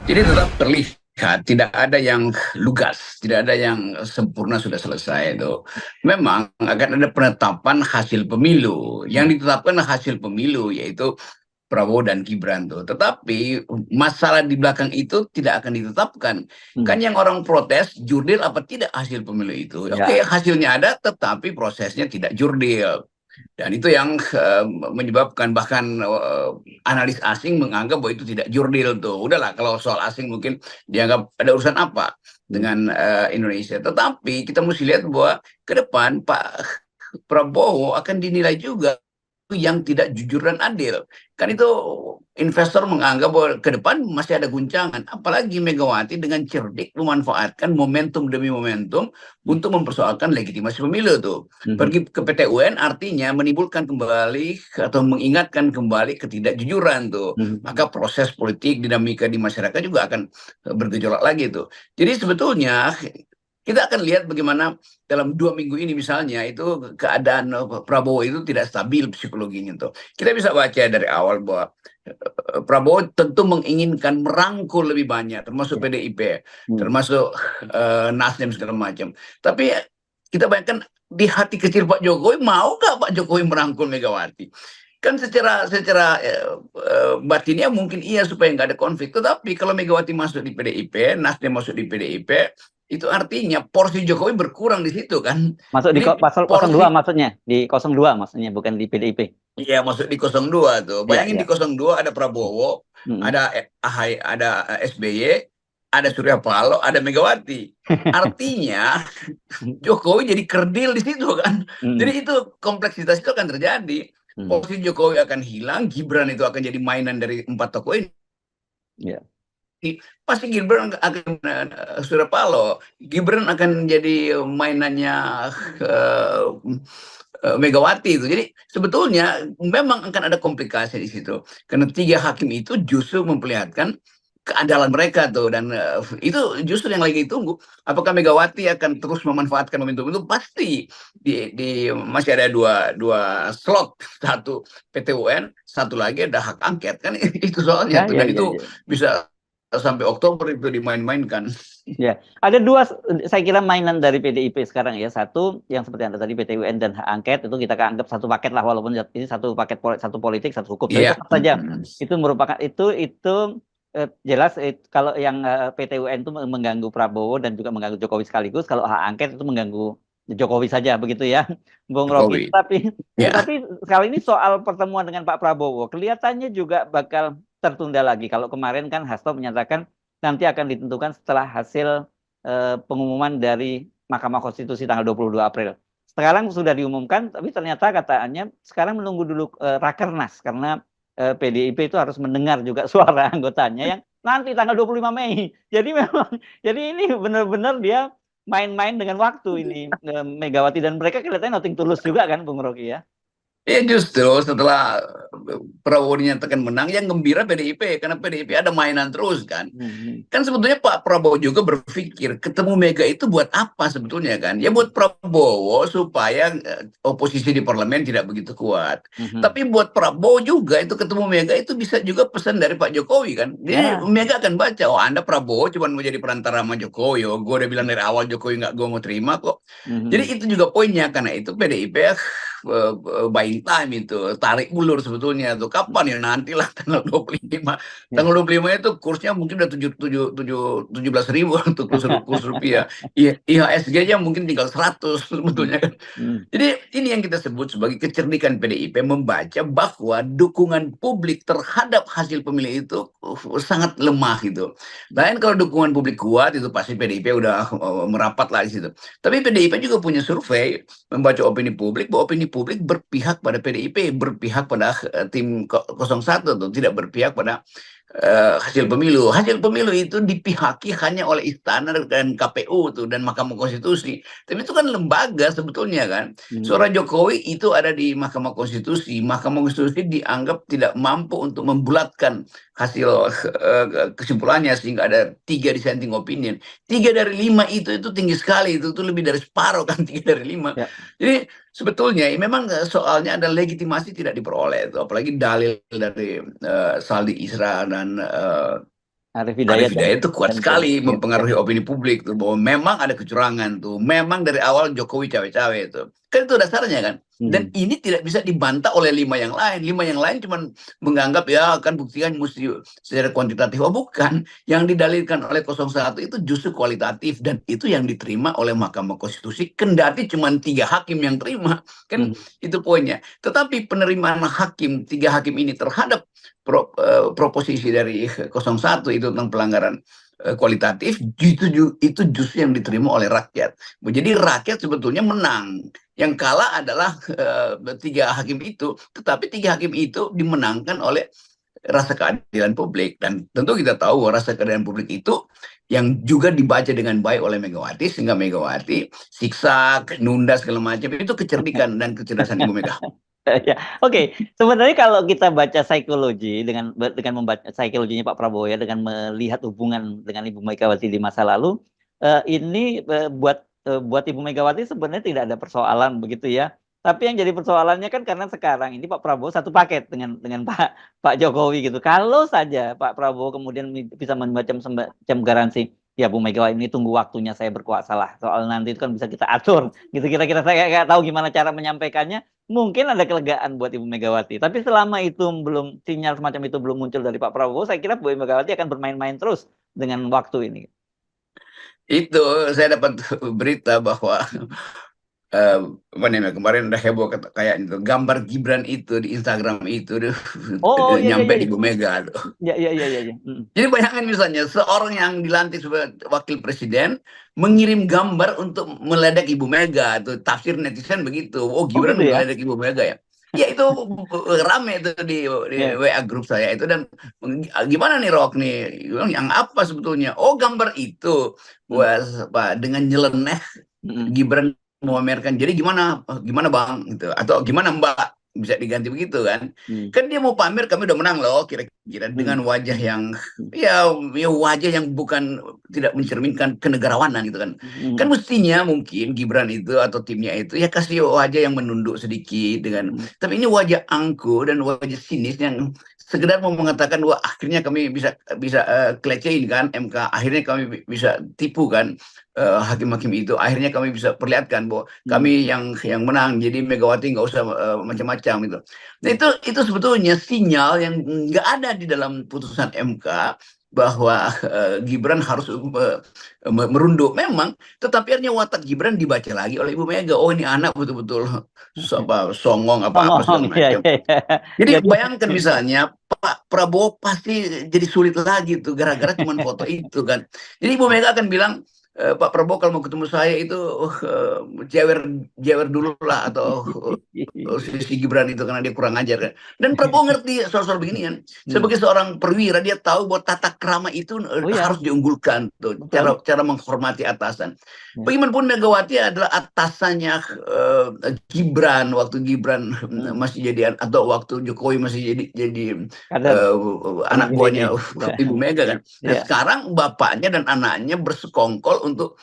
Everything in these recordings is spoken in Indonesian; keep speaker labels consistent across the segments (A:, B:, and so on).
A: Jadi tetap terlihat tidak ada yang lugas, tidak ada yang sempurna sudah selesai itu. Memang akan ada penetapan hasil pemilu. Yang ditetapkan hasil pemilu yaitu Prabowo dan Gibran tuh. Tetapi masalah di belakang itu tidak akan ditetapkan.
B: Hmm.
A: Kan yang orang protes jurdil apa tidak hasil pemilu itu. Oke,
B: Ya.
A: hasilnya ada tetapi prosesnya tidak jurdil. Dan itu yang menyebabkan bahkan analis asing menganggap bahwa itu tidak jurdil tuh. Udahlah kalau soal asing mungkin dianggap ada urusan apa
B: Hmm.
A: dengan Indonesia. Tetapi kita mesti lihat bahwa ke depan Pak Prabowo akan dinilai juga yang tidak jujur dan adil. Kan itu investor menganggap bahwa ke depan masih ada guncangan. Apalagi Megawati dengan cerdik memanfaatkan momentum demi momentum untuk mempersoalkan legitimasi pemilu tuh.
B: Hmm.
A: Pergi ke PT UN artinya menimbulkan kembali atau mengingatkan kembali ketidakjujuran tuh.
B: Hmm.
A: Maka proses politik dinamika di masyarakat juga akan bergejolak lagi tuh. Jadi sebetulnya kita akan lihat bagaimana dalam 2 minggu ini misalnya itu keadaan Prabowo itu tidak stabil psikologinya tuh. Kita bisa baca dari awal bahwa Prabowo tentu menginginkan merangkul lebih banyak, termasuk
B: Ya.
A: PDIP,
B: Hmm.
A: termasuk Nasdem segala macam. Tapi kita bayangkan di hati kecil Pak Jokowi, mau nggak Pak Jokowi merangkul Megawati? Kan secara batinnya mungkin iya supaya nggak ada konflik. Tetapi kalau Megawati masuk di PDIP, Nasdem masuk di PDIP, itu artinya porsi Jokowi berkurang di situ kan.
B: Masuk di
A: Jadi
B: pasal 02
A: porsi
B: maksudnya, di 02 maksudnya, bukan di PDIP.
A: ya masuk di 02 tuh.
B: Ya,
A: Bayangin di
B: ya.
A: 02 ada Prabowo,
B: Hmm.
A: ada AHY, ada SBY, ada Surya Paloh, ada Megawati. Artinya Jokowi jadi kerdil di situ kan. Jadi
B: Hmm.
A: itu kompleksitas itu akan terjadi.
B: Hmm.
A: Posisi Jokowi akan hilang, Gibran itu akan jadi mainan dari empat tokoh ini.
B: Ya.
A: Pasti Gibran akan Surya Paloh, Gibran akan jadi mainannya uh, Megawati itu. Jadi sebetulnya memang akan ada komplikasi di situ. Karena tiga hakim itu justru memperlihatkan keandalan mereka tuh dan itu justru yang lagi ditunggu. Apakah Megawati akan terus memanfaatkan momentum itu? Pasti masih ada dua slot, satu PT UN, satu lagi ada hak angket kan itu soalnya
B: Ya,
A: tuh
B: ya,
A: dan
B: ya,
A: itu
B: ya.
A: bisa sampai Oktober itu dimain-mainkan.
B: Ya, ada dua, saya kira mainan dari PDIP sekarang ya. Satu yang seperti anda tadi, PT UN dan hak angket, itu kita anggap satu paket lah, walaupun ini satu paket, satu politik, satu hukum. Tapi
A: Iya.
B: tetap saja itu merupakan itu jelas, kalau yang PT UN itu mengganggu Prabowo dan juga mengganggu Jokowi sekaligus. Kalau hak angket itu mengganggu Jokowi saja, begitu ya, Bung Rocky.
A: Jokowi. Ya.
B: Tetapi kali ini soal pertemuan dengan Pak Prabowo kelihatannya juga bakal tertunda lagi. Kalau kemarin kan Hasto menyatakan nanti akan ditentukan setelah hasil pengumuman dari Mahkamah Konstitusi tanggal 22 April. Sekarang sudah diumumkan, tapi ternyata katanya sekarang menunggu dulu Rakernas, karena PDIP itu harus mendengar juga suara anggotanya yang nanti tanggal 25 Mei. Jadi memang, jadi ini benar-benar dia main-main dengan waktu ini, Megawati, dan mereka kelihatannya nothing tulus juga kan, Bung Rocky ya.
A: Ya justru setelah Prabowo dinyatakan menang, yang gembira PDIP karena PDIP ada mainan terus kan.
B: Hmm.
A: Kan sebetulnya Pak Prabowo juga berpikir ketemu Mega itu buat apa sebetulnya kan? Ya buat Prabowo supaya oposisi di parlemen tidak begitu kuat.
B: Hmm.
A: Tapi buat Prabowo juga itu ketemu Mega itu bisa juga pesan dari Pak Jokowi kan. Jadi
B: Ya.
A: Mega akan baca, oh Anda Prabowo cuma mau jadi perantara sama Jokowi. Oh, gue udah bilang dari awal Jokowi nggak gue mau terima kok. Jadi
B: Hmm.
A: itu juga poinnya karena itu PDIP buying time itu tarik ulur sebetulnya tuh kapan ya nantilah tanggal 25.
B: Ya.
A: Tanggal 25 itu kursnya mungkin udah 17.000 untuk kurs rupiah. IHSG-nya mungkin tinggal 100
B: Hmm.
A: sebetulnya kan.
B: Hmm.
A: Jadi ini yang kita sebut sebagai kecerdikan PDIP membaca bahwa dukungan publik terhadap hasil pemilih itu sangat lemah gitu. Lain kalau dukungan publik kuat itu pasti PDIP udah merapat lah di situ. Tapi PDIP juga punya survei membaca opini publik bahwa opini publik berpihak pada PDIP, berpihak pada tim 01 tuh, tidak berpihak pada hasil pemilu. Hasil pemilu itu dipihaki hanya oleh istana dan KPU tuh dan Mahkamah Konstitusi. Tapi itu kan lembaga sebetulnya kan.
B: Hmm.
A: Suara Jokowi itu ada di Mahkamah Konstitusi. Mahkamah Konstitusi dianggap tidak mampu untuk membulatkan hasil kesimpulannya sehingga ada 3 dissenting opinion. 3 dari 5 itu tinggi sekali itu lebih dari separuh kan 3 dari 5.
B: Ya.
A: Jadi sebetulnya memang soalnya ada legitimasi tidak diperoleh itu apalagi dalil dari Saldi Isra dan
B: Arif
A: Arif
B: Hidayat
A: Hidayat itu kuat
B: dan
A: sekali
B: ya, ya.
A: mempengaruhi opini publik tuh bahwa memang ada kecurangan tuh, memang dari awal Jokowi cawe-cawe itu. Kan itu dasarnya kan. Dan
B: Hmm.
A: ini tidak bisa dibantah oleh 5 yang lain. 5 yang lain cuma menganggap ya kan buktikan mesti secara kuantitatif. Oh bukan, yang didalilkan oleh 01 itu justru kualitatif dan itu yang diterima oleh Mahkamah Konstitusi. Kendati cuma 3 hakim yang terima, kan
B: Hmm.
A: itu poinnya. Tetapi penerimaan hakim 3 hakim ini terhadap proposisi dari 01 itu tentang pelanggaran kualitatif itu justru yang diterima oleh rakyat. Jadi rakyat sebetulnya menang. Yang kalah adalah 3 hakim itu, tetapi 3 hakim itu dimenangkan oleh rasa keadilan publik dan tentu kita tahu rasa keadilan publik itu yang juga dibaca dengan baik oleh Megawati sehingga Megawati siksa, nunda segala macam itu kecerdikan dan kecerdasan Ibu Mega.
B: Ya, oke. Sebenarnya kalau kita baca psikologi dengan membaca psikologinya Pak Prabowo ya, dengan melihat hubungan dengan Ibu Megawati di masa lalu, ini buat Ibu Megawati sebenarnya tidak ada persoalan begitu ya. Tapi yang jadi persoalannya kan karena sekarang ini Pak Prabowo satu paket dengan Pak Jokowi gitu. Kalau saja Pak Prabowo kemudian bisa memacam semacam garansi, ya Bu Megawati ini tunggu waktunya saya berkuasa lah. Soal nanti itu kan bisa kita atur. Gitu kira-kira saya nggak tahu gimana cara menyampaikannya. Mungkin ada kelegaan buat Ibu Megawati. Tapi selama itu sinyal semacam itu belum muncul dari Pak Prabowo, saya kira Bu Megawati akan bermain-main terus dengan waktu ini.
A: Itu saya dapat berita bahwa apa namanya kemarin udah heboh kayak itu gambar Gibran itu di Instagram itu
B: Oh iya iya
A: nyampe
B: iya.
A: di Bu Mega tuh.
B: Iya iya iya iya.
A: Jadi bayangkan misalnya seorang yang dilantik sebagai wakil presiden mengirim gambar untuk meledek Ibu Mega tuh tafsir netizen begitu. Oh
B: Oh
A: Gibran
B: gitu ya.
A: meledek Ibu Mega ya. Ya itu rame itu di
B: Ya.
A: WA grup saya itu dan gimana nih Rok nih yang apa sebetulnya? Oh gambar itu buat Pak dengan nyeleneh Gibran memamerkan. Jadi gimana gimana Bang gitu atau gimana Mbak bisa diganti begitu kan? Kan dia mau pamer kami udah menang loh kira-kira dengan wajah yang ya wajah yang bukan tidak mencerminkan kenegarawanan gitu kan. Kan mestinya mungkin Gibran itu atau timnya itu ya kasih wajah yang menunduk sedikit dengan tapi ini wajah angku dan wajah sinis yang sekedar mau mengatakan wah akhirnya kami bisa bisa kelecehin kan MK akhirnya kami bisa tipu kan hakim-hakim itu akhirnya kami bisa perlihatkan bahwa kami yang menang jadi Megawati nggak usah macam-macam gitu. Nah itu sebetulnya sinyal yang nggak ada di dalam putusan MK bahwa Gibran harus merunduk memang, tetapi akhirnya watak Gibran dibaca lagi oleh Ibu Mega. Oh ini anak betul-betul songong apa-apa segala
B: Ngomong, ya,
A: macam.
B: ya, ya.
A: Jadi
B: Jadi,
A: bayangkan misalnya Pak Prabowo pasti jadi sulit lagi tuh gara-gara cuma foto itu kan. Jadi Ibu Mega akan bilang Pak Prabowo kalau mau ketemu saya itu jewer jewer dulu lah atau si Gibran itu karena dia kurang ajar kan. Dan Prabowo ngerti soal-soal begini kan. Sebagai seorang perwira dia tahu bahwa tata krama itu
B: oh ya,
A: harus diunggulkan tuh
B: betul.
A: cara menghormati atasan. Bagaimanapun Megawati adalah atasannya Gibran waktu Gibran masih jadi atau waktu Jokowi masih jadi
B: Kader
A: anak
B: pemimpin ini.
A: buahnya
B: Ya.
A: Ibu Mega kan. Nah
B: Ya.
A: sekarang bapaknya dan anaknya bersekongkol untuk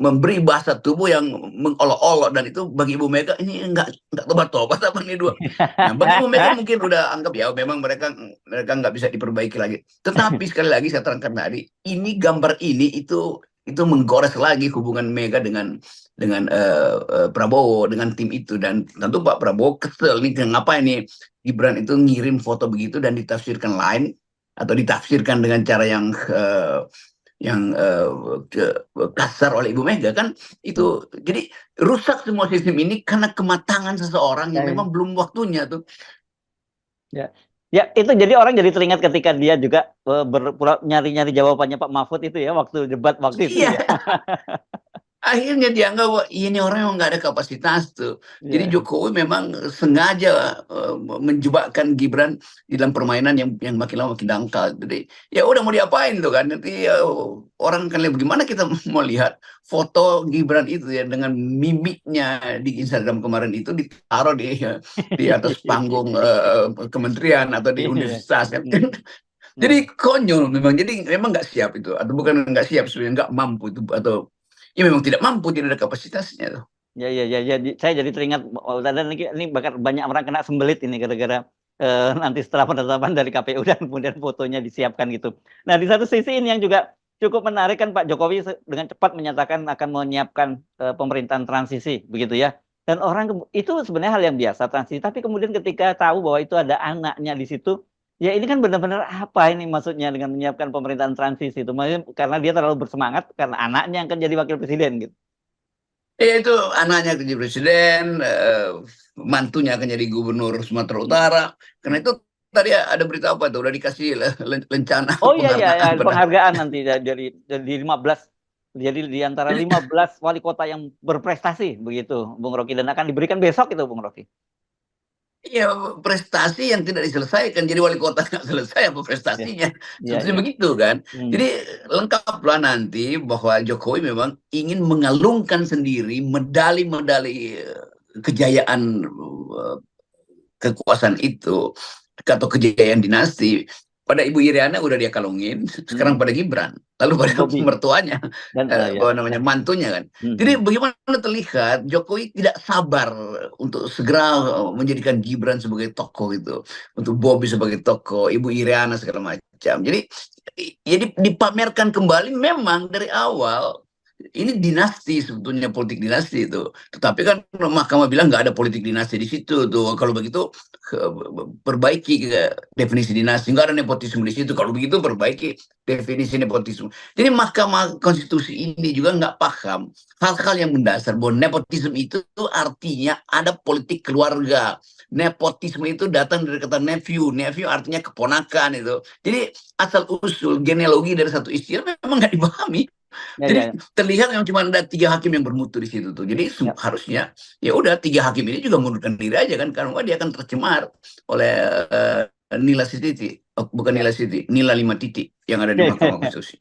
A: memberi bahasa tubuh yang mengolok-olok dan itu bagi Ibu Mega ini enggak tobat-tobat apa nih dua. Nah bagi Ibu Mega mungkin udah anggap ya memang mereka nggak bisa diperbaiki lagi. Tetapi sekali lagi saya terangkan tadi ini gambar ini itu menggores lagi hubungan Mega dengan Prabowo dengan tim itu dan tentu Pak Prabowo kesel nih kenapa ini Gibran itu ngirim foto begitu dan ditafsirkan lain atau ditafsirkan dengan cara yang kasar oleh Ibu Mega kan itu jadi rusak semua sistem ini karena kematangan seseorang yang memang belum waktunya tuh.
B: Ya. Ya, itu jadi orang jadi teringat ketika dia juga nyari-nyari jawabannya Pak Mahfud itu ya waktu debat waktu itu ya.
A: Akhirnya dianggap bahwa ini orang yang nggak ada kapasitas tuh. Jadi Jokowi memang sengaja menjebakkan Gibran di dalam permainan yang makin lama makin dangkal. Jadi ya udah mau diapain tuh kan? Nanti orang kan lihat bagaimana kita mau lihat foto Gibran itu ya dengan mimiknya di Instagram kemarin itu ditaruh di atas panggung kementerian atau di universitas kan. Jadi konyol memang. Jadi memang nggak siap itu atau bukan nggak siap sebenarnya nggak mampu itu atau ya memang tidak mampu, tidak ada kapasitasnya tuh.
B: Ya, saya jadi teringat dan ini bakal banyak orang kena sembelit ini gara-gara nanti setelah penetapan dari KPU dan kemudian fotonya disiapkan gitu. Nah, di satu sisi ini yang juga cukup menarik kan Pak Jokowi dengan cepat menyatakan akan menyiapkan pemerintahan transisi begitu ya. Dan orang itu sebenarnya hal yang biasa transisi, tapi kemudian ketika tahu bahwa itu ada anaknya di situ, ya ini kan benar-benar apa ini maksudnya dengan menyiapkan pemerintahan transisi itu? Maksudnya karena dia terlalu bersemangat karena anaknya yang akan jadi wakil presiden gitu.
A: Ya itu anaknya akan jadi presiden, mantunya akan jadi gubernur Sumatera Utara. Karena itu tadi ada berita apa tuh, udah dikasih lencana
B: Oh iya iya ya,
A: penghargaan pada.
B: penghargaan nanti dari 15, jadi di antara
A: Jadi
B: 15 wali kota yang berprestasi begitu Bung Rocky, dan akan diberikan besok itu Bung Rocky.
A: iya, prestasi yang tidak diselesaikan. Jadi wali kota nggak selesai apa
B: Ya,
A: prestasinya.
B: iya
A: Sebetulnya
B: iya.
A: begitu kan.
B: Hmm.
A: Jadi lengkaplah nanti bahwa Jokowi memang ingin mengalungkan sendiri medali-medali kejayaan kekuasaan itu atau kejayaan dinasti. Pada Ibu Iriana udah dia kalungin, sekarang
B: Hmm.
A: pada Gibran, lalu pada
B: Bobi
A: mertuanya,
B: dan ya.
A: apa namanya, mantunya kan. Jadi
B: Hmm.
A: bagaimana terlihat Jokowi tidak sabar untuk segera menjadikan Gibran sebagai tokoh itu, untuk Bobi sebagai tokoh, Ibu Iriana segala macam. Jadi dipamerkan kembali memang dari awal. Ini dinasti, sebetulnya politik dinasti itu. Tetapi kan Mahkamah bilang nggak ada politik dinasti di situ tuh. Kalau begitu perbaiki definisi dinasti, nggak ada nepotisme di situ. Kalau begitu perbaiki definisi nepotisme. Jadi Mahkamah Konstitusi ini juga nggak paham hal-hal yang mendasar bahwa nepotisme itu artinya ada politik keluarga. Nepotisme itu datang dari kata nephew artinya keponakan itu. Jadi asal usul genealogi dari satu istilah memang nggak dipahami.
B: Ya ya
A: Jadi
B: ya.
A: terlihat yang cuma ada 3 hakim yang bermutu di situ tuh. Jadi
B: Ya.
A: harusnya ya udah 3 hakim ini juga mundurkan diri aja kan, karena dia akan tercemar oleh Nila Siti, bukan
B: Ya.
A: Nila Siti, Nila 5 titik yang ada di Mahkamah Konstitusi.